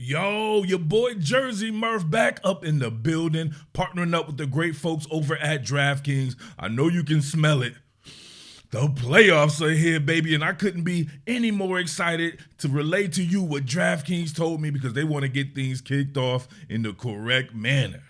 Yo, your boy Jersey Murph back up in the building, partnering up with the great folks over at DraftKings. I know you can smell it. The playoffs are here, baby, and I couldn't be any more excited to relay to you what DraftKings told me because they want to get things kicked off in the correct manner.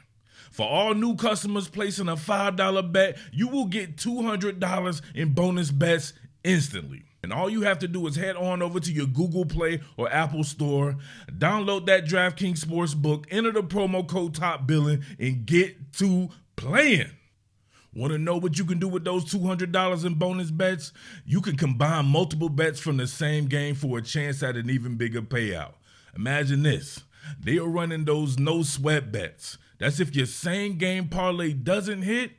For all new customers placing a $5 bet, you will get $200 in bonus bets instantly. And all you have to do is head on over to your Google Play or Apple Store, download that DraftKings Sportsbook, enter the promo code TOPBILLIN, and get to playing. Want to know what you can do with those $200 in bonus bets? You can combine multiple bets from the same game for a chance at an even bigger payout. Imagine this. They are running those no-sweat bets. That's if your same game parlay doesn't hit,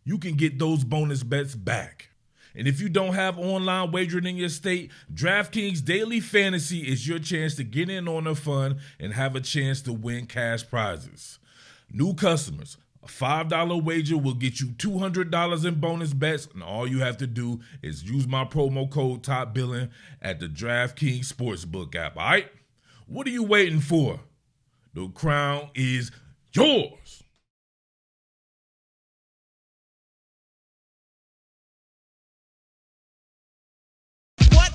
you can get those bonus bets back. And if you don't have online wagering in your state, DraftKings Daily Fantasy is your chance to get in on the fun and have a chance to win cash prizes. New customers, a $5 wager will get you $200 in bonus bets, and all you have to do is use my promo code TOPBILLIN at the DraftKings Sportsbook app, all right? What are you waiting for? The crown is yours.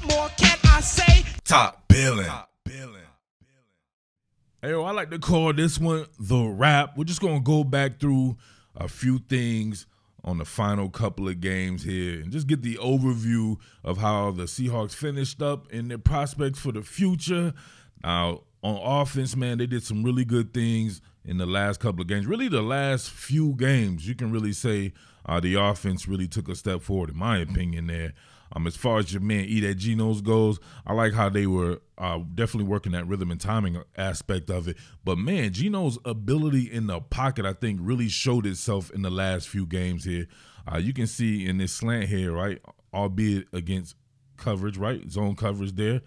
More can I say? Top Billin. Hey, I like to call this one the wrap. We're just going to go back through a few things on the final couple of games here and just get the overview of how the Seahawks finished up and their prospects for the future. Now, on offense, man, they did some really good things in the last couple of games. Really, the last few games, you can really say the offense really took a step forward, in my opinion, there. As far as your man Geno's goes, I like how they were definitely working that rhythm and timing aspect of it. But, man, Geno's ability in the pocket, I think, really showed itself in the last few games here. You can see in this slant here, right, albeit against coverage, right, zone coverage there.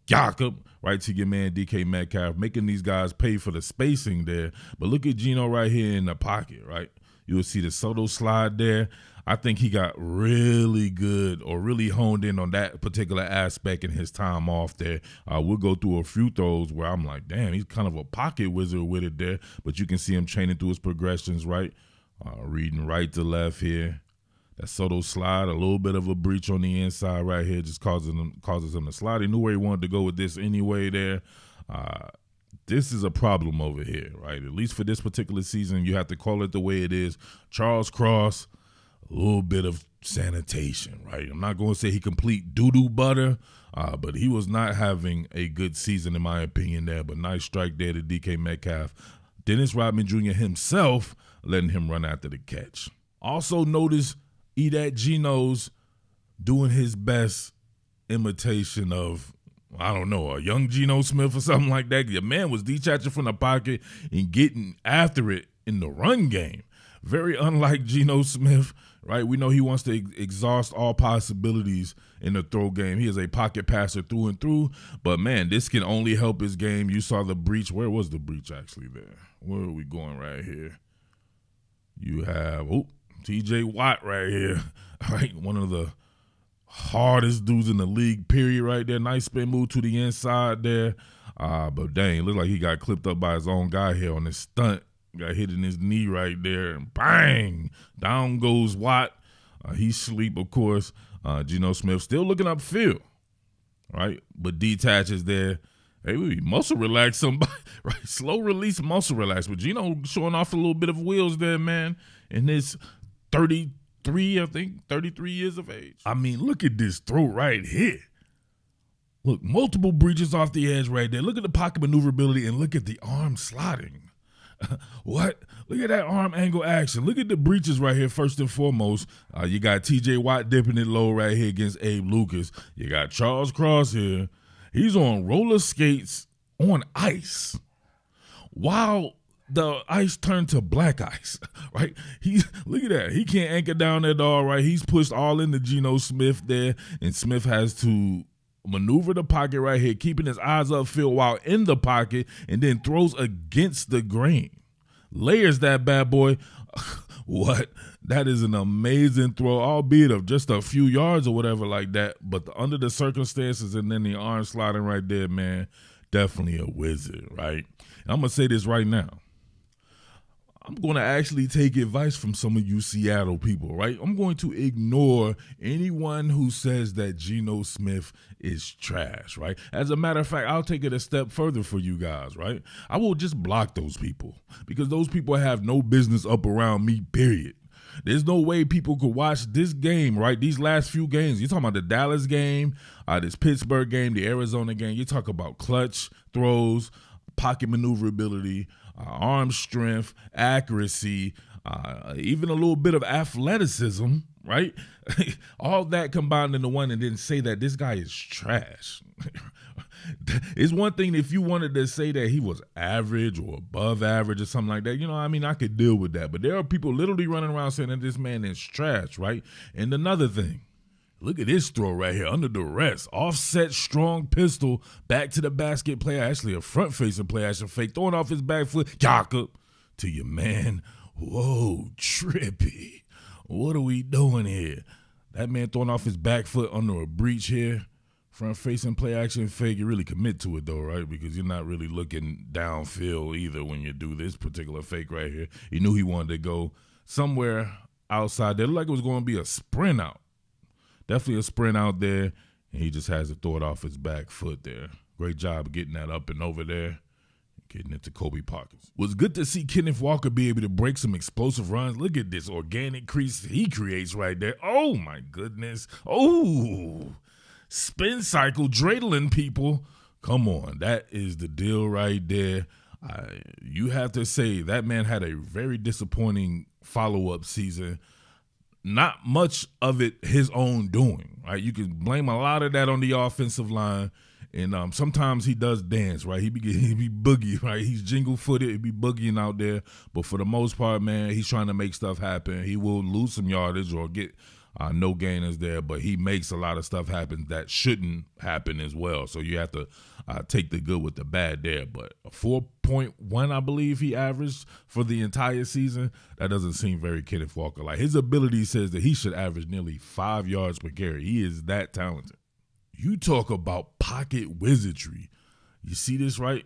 Jakob, right to your man DK Metcalf, making these guys pay for the spacing there. But look at Geno right here in the pocket, right? You will see the subtle slide there. I think he got really good or really honed in on that particular aspect in his time off there. We'll go through a few throws where I'm like, damn, he's kind of a pocket wizard with it there. But you can see him training through his progressions, right? Reading right to left here. That subtle slide, a little bit of a breach on the inside right here just causes him to slide. He knew where he wanted to go with this anyway there. This is a problem over here, right? At least for this particular season, you have to call it the way it is. Charles Cross, a little bit of sanitation, right? I'm not going to say he complete doo-doo butter, but he was not having a good season in my opinion there. But nice strike there to DK Metcalf. Dennis Rodman Jr. himself letting him run after the catch. Also notice Geno's doing his best imitation of, I don't know, a young Geno Smith or something like that. Your man was detaching from the pocket and getting after it in the run game. Very unlike Geno Smith, right? We know he wants to exhaust all possibilities in the throw game. He is a pocket passer through and through, but, man, this can only help his game. You saw the breach. Where was the breach actually there? Where are we going right here? You have, TJ Watt right here, right? One of the hardest dudes in the league, period, right there. Nice spin move to the inside there. But, dang, it looked like he got clipped up by his own guy here on his stunt. Got hit in his knee right there, and bang, down goes Watt. He's asleep, of course. Geno Smith still looking upfield, right? But detaches there. Hey, we muscle relax somebody, right? Slow release muscle relax. But Geno showing off a little bit of wheels there, man, in his 33 years of age. I mean, look at this throw right here. Look, multiple breaches off the edge right there. Look at the pocket maneuverability and look at the arm sliding. What? Look at that arm angle action. Look at the breaches right here, first and foremost. You got TJ Watt dipping it low right here against Abe Lucas. You got Charles Cross here. He's on roller skates on ice. While the ice turned to black ice, right? Look at that. He can't anchor down that dog, right? He's pushed all into Geno Smith there, and Smith has to maneuver the pocket right here, keeping his eyes upfield while in the pocket, and then throws against the grain. Layers that bad boy. What? That is an amazing throw, albeit of just a few yards or whatever like that. But under the circumstances and then the arm sliding right there, man, definitely a wizard, right? And I'm going to say this right now. I'm going to actually take advice from some of you Seattle people, right? I'm going to ignore anyone who says that Geno Smith is trash, right? As a matter of fact, I'll take it a step further for you guys, right? I will just block those people because those people have no business up around me, period. There's no way people could watch this game, right? These last few games. You're talking about the Dallas game, this Pittsburgh game, the Arizona game. You talk about clutch throws, pocket maneuverability, arm strength, accuracy, even a little bit of athleticism, right? All that combined into one, and then say that this guy is trash. It's one thing if you wanted to say that he was average or above average or something like that. You know, I mean, I could deal with that. But there are people literally running around saying that this man is trash, right? And another thing, look at this throw right here, under duress. Offset, strong pistol, back to the basket play. Actually, a front-facing play action fake, throwing off his back foot. Jakob to your man. Whoa, trippy. What are we doing here? That man throwing off his back foot under a breach here. Front-facing play action fake. You really commit to it, though, right? Because you're not really looking downfield either when you do this particular fake right here. He knew he wanted to go somewhere outside there. It looked like it was going to be a sprint out. Definitely a sprint out there, and he just has to throw it off his back foot there. Great job getting that up and over there, getting it to Kobe pockets. Was good to see Kenneth Walker be able to break some explosive runs. Look at this organic crease he creates right there. Oh, my goodness. Oh, spin cycle, dreidling people. Come on, that is the deal right there. You have to say that man had a very disappointing follow-up season. Not much of it his own doing, right? You can blame a lot of that on the offensive line, and sometimes he does dance, right? He be boogie, right? He's jingle-footed, he be boogieing out there, but for the most part, man, he's trying to make stuff happen. He will lose some yardage or get no gainers there, but he makes a lot of stuff happen that shouldn't happen as well. So you have to take the good with the bad there. But a 4.1, I believe he averaged for the entire season. That doesn't seem very Kenneth Walker. Like, his ability says that he should average nearly 5 yards per carry. He is that talented. You talk about pocket wizardry. You see this, right?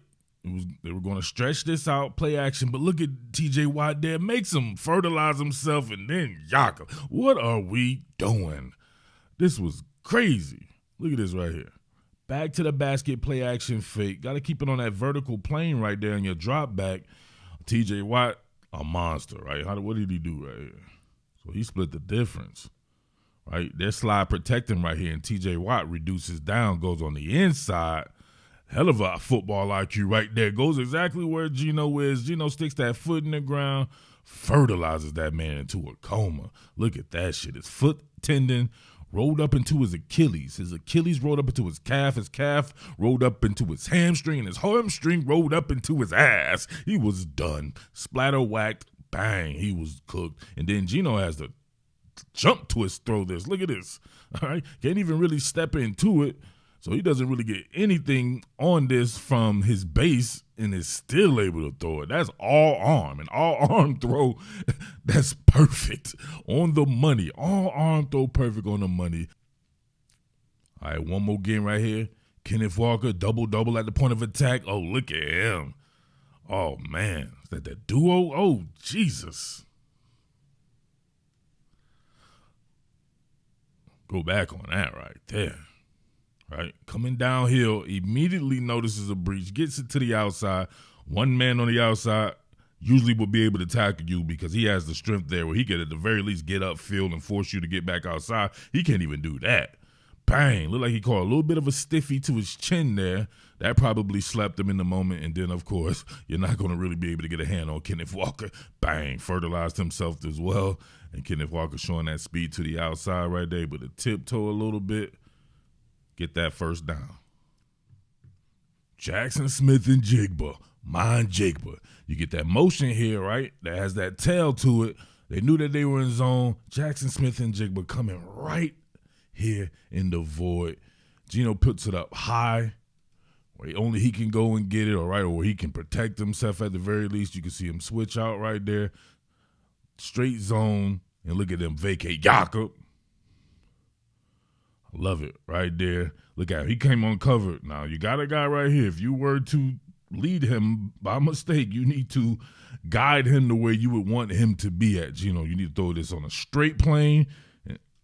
They were going to stretch this out, play action, but look at TJ Watt there. Makes him fertilize himself, and then Jakob. What are we doing? This was crazy. Look at this right here. Back to the basket, play action fake. Got to keep it on that vertical plane right there in your drop back. TJ Watt, a monster, right? What did he do right here? So he split the difference, right? They're slide protecting right here, and TJ Watt reduces down, goes on the inside. Hell of a football IQ right there. Goes exactly where Geno is. Geno sticks that foot in the ground, fertilizes that man into a coma. Look at that shit. His foot tendon rolled up into his Achilles. His Achilles rolled up into his calf rolled up into his hamstring, and his hamstring rolled up into his ass. He was done. Splatter whacked, bang, he was cooked. And then Geno has to jump twist throw this. Look at this. All right. Can't even really step into it. So he doesn't really get anything on this from his base and is still able to throw it. That's all arm. An all arm throw, that's perfect. On the money. All arm throw perfect on the money. All right, one more game right here. Kenneth Walker, double at the point of attack. Oh, look at him. Oh, man. Is that the duo? Oh, Jesus. Go back on that right there. Right, coming downhill, immediately notices a breach, gets it to the outside. One man on the outside usually will be able to tackle you because he has the strength there where he could at the very least get upfield and force you to get back outside. He can't even do that. Bang, looked like he caught a little bit of a stiffy to his chin there. That probably slapped him in the moment, and then, of course, you're not going to really be able to get a hand on Kenneth Walker. Bang, fertilized himself as well, and Kenneth Walker showing that speed to the outside right there, but a tiptoe a little bit. Get that first down. Jaxon Smith-Njigba, Jigba. You get that motion here, right? That has that tail to it. They knew that they were in zone. Jaxon Smith-Njigba coming right here in the void. Geno puts it up high, where only he can go and get it, all right, or where he can protect himself at the very least. You can see him switch out right there. Straight zone, and look at them vacate. Jakob. Love it right there. Look at him. He came uncovered. Now, you got a guy right here. If you were to lead him by mistake, you need to guide him the way you would want him to be at. You need to throw this on a straight plane.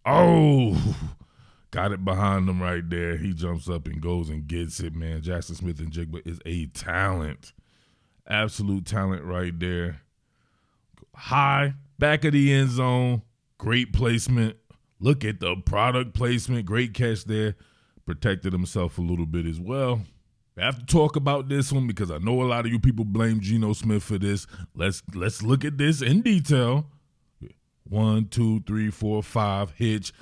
Got it behind him right there. He jumps up and goes and gets it, man. Jaxon Smith-Njigba is a talent. Absolute talent right there. High, back of the end zone. Great placement. Look at the product placement. Great catch there. Protected himself a little bit as well. I have to talk about this one because I know a lot of you people blame Geno Smith for this. Let's look at this in detail. 1, 2, 3, 4, 5, hitch.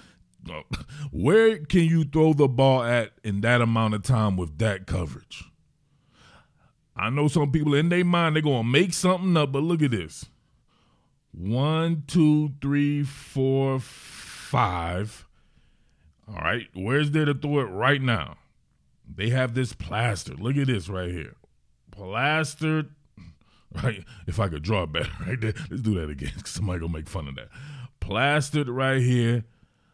Where can you throw the ball at in that amount of time with that coverage? I know some people in their mind, they're going to make something up, but look at this. 1, 2, 3, 4, 5. All right, where's there to throw it right now? They have this plastered. Look at this right here. Plastered. Right, if I could draw better right there. Let's do that again. Somebody gonna make fun of that. Plastered right here.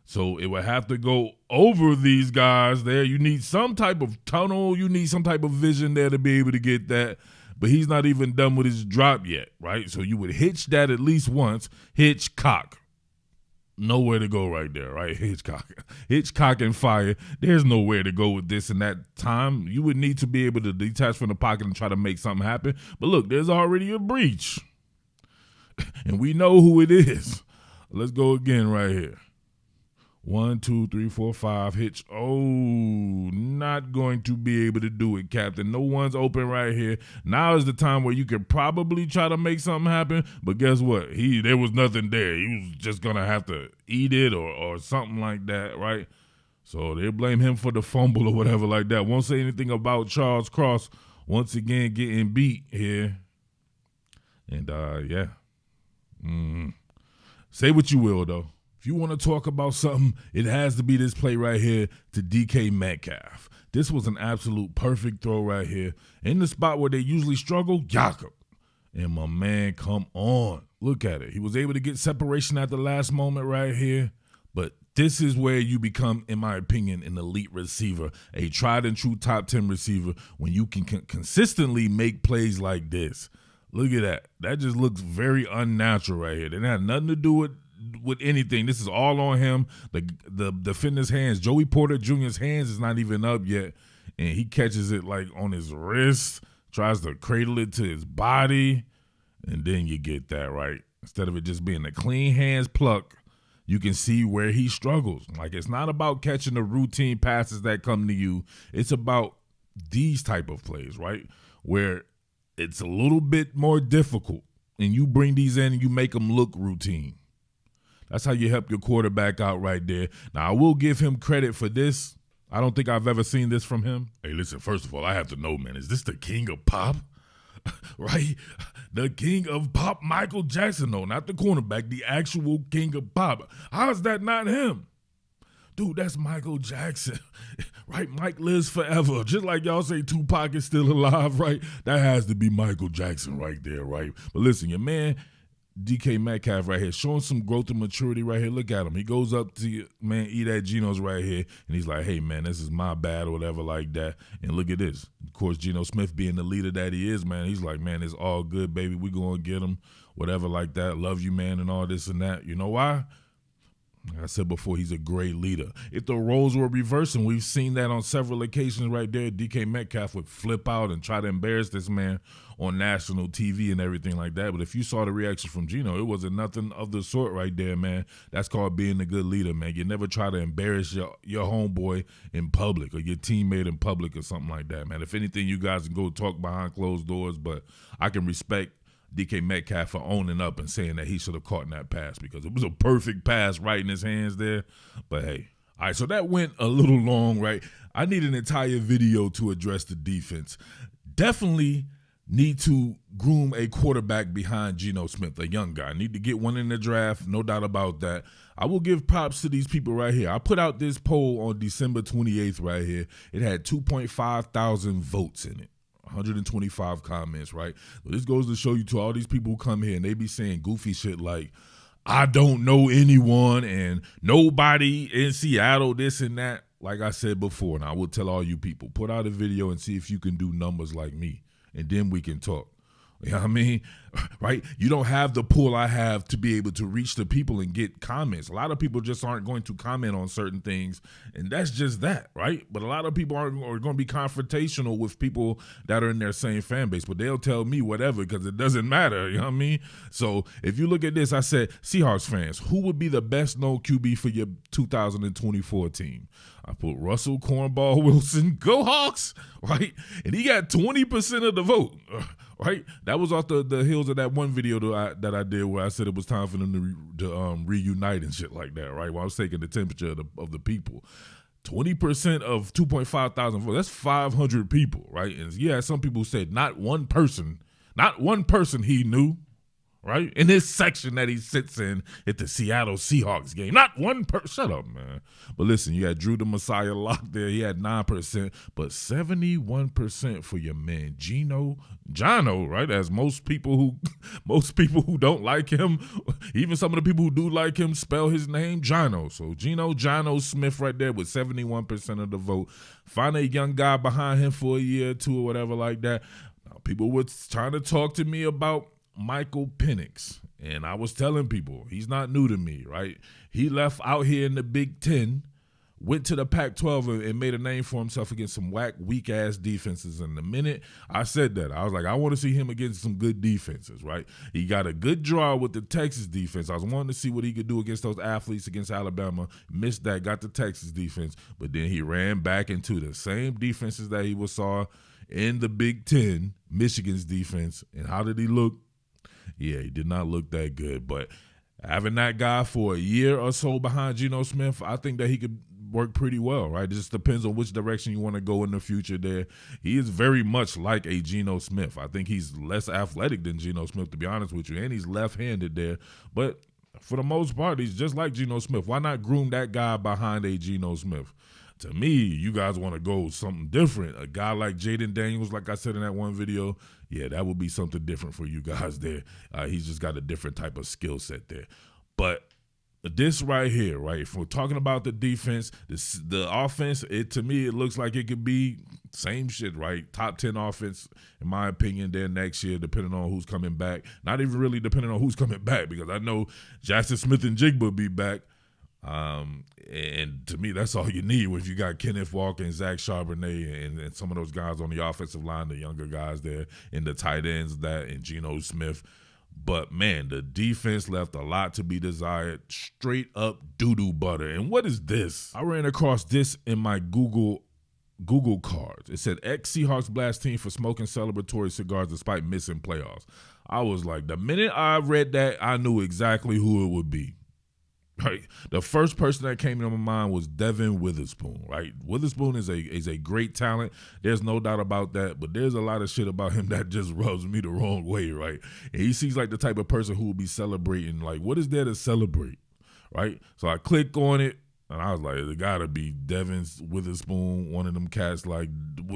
So it would have to go over these guys there. You need some type of tunnel. You need some type of vision there to be able to get that. But he's not even done with his drop yet, right? So you would hitch that at least once. Hitch, cock. Nowhere to go right there, right? Hitchcock and fire. There's nowhere to go with this in that time. You would need to be able to detach from the pocket and try to make something happen. But look, there's already a breach. And we know who it is. Let's go again right here. 1, 2, 3, 4, 5, hitch. Oh, not going to be able to do it, Captain. No one's open right here. Now is the time where you could probably try to make something happen, but guess what? There was nothing there. He was just going to have to eat it or something like that, right? So they blame him for the fumble or whatever like that. Won't say anything about Charles Cross once again getting beat here. And, yeah. Say what you will, though. If you want to talk about something, it has to be this play right here to DK Metcalf. This was an absolute perfect throw right here. In the spot where they usually struggle, Jakob. And my man, come on. Look at it. He was able to get separation at the last moment right here. But this is where you become, in my opinion, an elite receiver, a tried and true top 10 receiver when you can consistently make plays like this. Look at that. That just looks very unnatural right here. It didn't have nothing to do with anything. This is all on him. The defender's hands, Joey Porter Jr.'s hands is not even up yet, and he catches it like on his wrist, tries to cradle it to his body, and then you get that right. Instead of it just being a clean hands pluck, you can see where he struggles. Like, it's not about catching the routine passes that come to you. It's about these type of plays, right, where it's a little bit more difficult, and you bring these in and you make them look routine. That's how you help your quarterback out right there. Now, I will give him credit for this. I don't think I've ever seen this from him. Hey, listen, first of all, I have to know, man, is this the king of pop? Right? The king of pop, Michael Jackson. No, not the cornerback, the actual king of pop. How is that not him? Dude, that's Michael Jackson. Right? Mike lives forever. Just like y'all say Tupac is still alive, right? That has to be Michael Jackson right there, right? But listen, your man, DK Metcalf right here, showing some growth and maturity right here. Look at him. He goes up to, man, eat at Geno's right here, and he's like, hey, man, this is my bad or whatever like that. And look at this. Of course, Geno Smith being the leader that he is, man, he's like, man, it's all good, baby. We going to get him, whatever like that. Love you, man, and all this and that. You know why? Like I said before, he's a great leader. If the roles were reversed, and we've seen that on several occasions right there, DK Metcalf would flip out and try to embarrass this man on national TV and everything like that. But if you saw the reaction from Geno, it wasn't nothing of the sort right there, man. That's called being a good leader, man. You never try to embarrass your homeboy in public or your teammate in public or something like that, man. If anything, you guys can go talk behind closed doors, but I can respect DK Metcalf for owning up and saying that he should have caught in that pass because it was a perfect pass right in his hands there. But hey, all right, so that went a little long, right? I need an entire video to address the defense. Definitely need to groom a quarterback behind Geno Smith, a young guy. Need to get one in the draft, no doubt about that. I will give props to these people right here. I put out this poll on December 28th right here. It had 2.5 thousand votes in it. 125 comments, right? So this goes to show you to all these people who come here and they be saying goofy shit like, I don't know anyone and nobody in Seattle, this and that. Like I said before, and I will tell all you people, put out a video and see if you can do numbers like me, and then we can talk. You know what I mean? Right? You don't have the pull I have to be able to reach the people and get comments. A lot of people just aren't going to comment on certain things, and that's just that, are But a lot of people are going to be confrontational with people that are in their same fan base, but they'll tell me whatever because it doesn't matter. You know what I mean? So if you look at this, I said, Seahawks fans, who would be the best known QB for your 2024 team? I put Russell Cornball Wilson, go Hawks, right? And he got 20% of the vote, right? That was off the heels of that one video that I did where I said it was time for them to reunite and shit like that, right? While I was taking the temperature of the people. 20% of 2.5 thousand votes, that's 500 people, right? And yeah, some people said not one person he knew, right? In this section that he sits in at the Seattle Seahawks game. Not one person. Shut up, man. But listen, you had Drew the Messiah locked there. He had 9%, but 71% for your man Geno, right? As most people who don't like him, even some of the people who do like him, spell his name Geno. So Geno Smith right there with 71% of the vote. Find a young guy behind him for a year or two or whatever like that. Now, people were trying to talk to me about Michael Penix, and I was telling people he's not new to me, right? He left out here in the Big Ten, went to the Pac-12 and made a name for himself against some weak-ass defenses. And the minute I said that, I was like, I want to see him against some good defenses, right? He got a good draw with the Texas defense. I was wanting to see what he could do against those athletes against Alabama. Missed that, got the Texas defense, but then he ran back into the same defenses that he saw in the Big Ten, Michigan's defense. And how did he look? Yeah, he did not look that good, but having that guy for a year or so behind Geno Smith, I think that he could work pretty well, right? It just depends on which direction you want to go in the future there. He is very much like a Geno Smith. I think he's less athletic than Geno Smith, to be honest with you, and he's left-handed there, but for the most part, he's just like Geno Smith. Why not groom that guy behind a Geno Smith? To me, you guys want to go something different. A guy like Jaden Daniels, like I said in that one video, yeah, that would be something different for you guys there. He's just got a different type of skill set there. But this right here, right, if we're talking about the defense, the offense, to me, it looks like it could be same shit, right? Top 10 offense, in my opinion, there next year, depending on who's coming back. Not even really depending on who's coming back, because I know Jaxon Smith-Njigba will be back. And to me, that's all you need if you got Kenneth Walker and Zach Charbonnet and some of those guys on the offensive line, the younger guys there, and the tight ends, and Geno Smith. But, man, the defense left a lot to be desired. Straight up doo-doo butter. And what is this? I ran across this in my Google cards. It said, ex-Seahawks blast team for smoking celebratory cigars despite missing playoffs. I was like, the minute I read that, I knew exactly who it would be. Right. The first person that came into my mind was Devin Witherspoon, right? Witherspoon is a great talent. There's no doubt about that, but there's a lot of shit about him that just rubs me the wrong way, right? And he seems like the type of person who will be celebrating, like, what is there to celebrate, right? So I click on it, and I was like, it got to be Devin Witherspoon, one of them cats like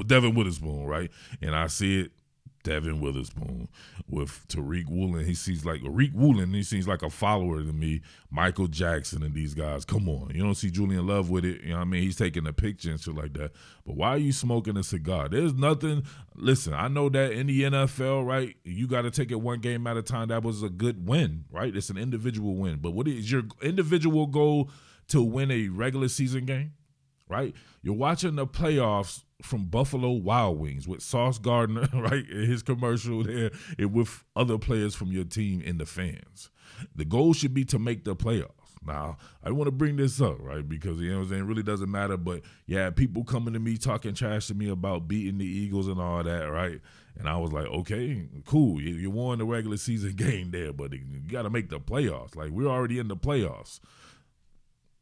Devin Witherspoon, right? And I see it. Devin Witherspoon with Tariq Woolen. He seems like a follower to me. Michael Jackson and these guys. Come on. You don't see Julian Love with it. You know what I mean? He's taking a picture and shit like that. But why are you smoking a cigar? There's nothing. Listen, I know that in the NFL, right, you got to take it one game at a time. That was a good win, right? It's an individual win. But what is your individual goal to win a regular season game, right? You're watching the playoffs from Buffalo Wild Wings with Sauce Gardner, right, in his commercial there, and with other players from your team and the fans. The goal should be to make the playoffs. Now, I want to bring this up, right, because, you know what I'm saying, it really doesn't matter, but, yeah, people coming to me talking trash to me about beating the Eagles and all that, right, and I was like, okay, cool, you won the regular season game there, but you got to make the playoffs. Like, we're already in the playoffs.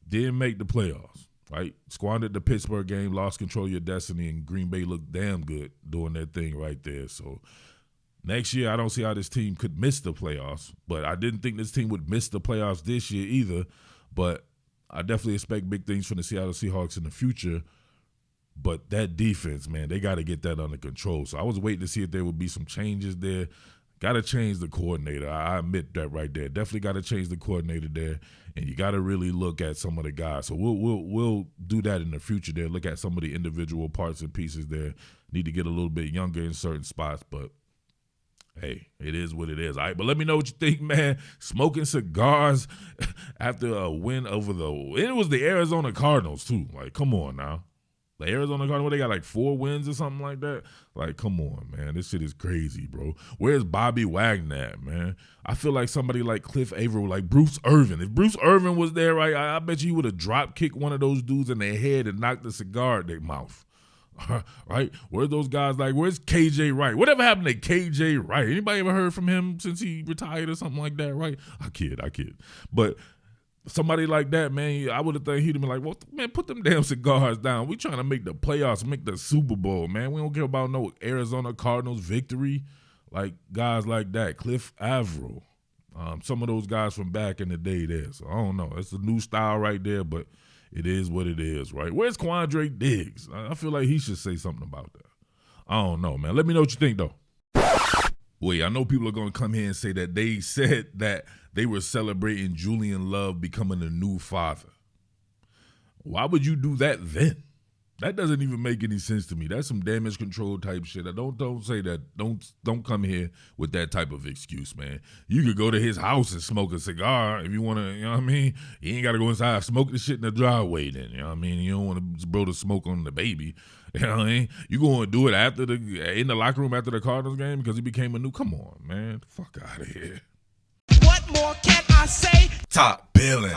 Didn't make the playoffs. Right, squandered the Pittsburgh game, lost control of your destiny, and Green Bay looked damn good doing their thing right there. So next year, I don't see how this team could miss the playoffs, but I didn't think this team would miss the playoffs this year either. But I definitely expect big things from the Seattle Seahawks in the future. But that defense, man, they got to get that under control. So I was waiting to see if there would be some changes there. Got to change the coordinator. I admit that right there. Definitely got to change the coordinator there, and you got to really look at some of the guys. So we'll do that in the future there. Look at some of the individual parts and pieces there. Need to get a little bit younger in certain spots, but hey, it is what it is. All right, but let me know what you think, man. Smoking cigars after a win over it was the Arizona Cardinals too. Like, come on now. The Arizona Cardinals, they got like 4 wins or something like that. Like, come on, man. This shit is crazy, bro. Where's Bobby Wagner at, man? I feel like somebody like Cliff Averill, like Bruce Irvin. If Bruce Irvin was there, right, I bet you he would have drop kicked one of those dudes in their head and knocked the cigar at their mouth. Right? Where's those guys? Like, where's KJ Wright? Whatever happened to KJ Wright? Anybody ever heard from him since he retired or something like that, right? I kid. But somebody like that, man, I would have thought he'd have been like, well, man, put them damn cigars down. We trying to make the playoffs, make the Super Bowl, man. We don't care about no Arizona Cardinals victory. Like, guys like that. Cliff Averill. Some of those guys from back in the day there. So, I don't know. It's a new style right there, but it is what it is, right? Where's Quandre Diggs? I feel like he should say something about that. I don't know, man. Let me know what you think, though. Wait, I know people are going to come here and say that they said that they were celebrating Julian Love becoming a new father. Why would you do that then? That doesn't even make any sense to me. That's some damage control type shit. Don't say that. Don't come here with that type of excuse, man. You could go to his house and smoke a cigar if you want to, you know what I mean? You ain't got to go inside and smoke the shit in the driveway then, you know what I mean? You don't want to blow the smoke on the baby. You know what I mean? You going to do it in the locker room after the Cardinals game because he became a new, come on, man. Fuck out of here. What more can I say? Top Billin.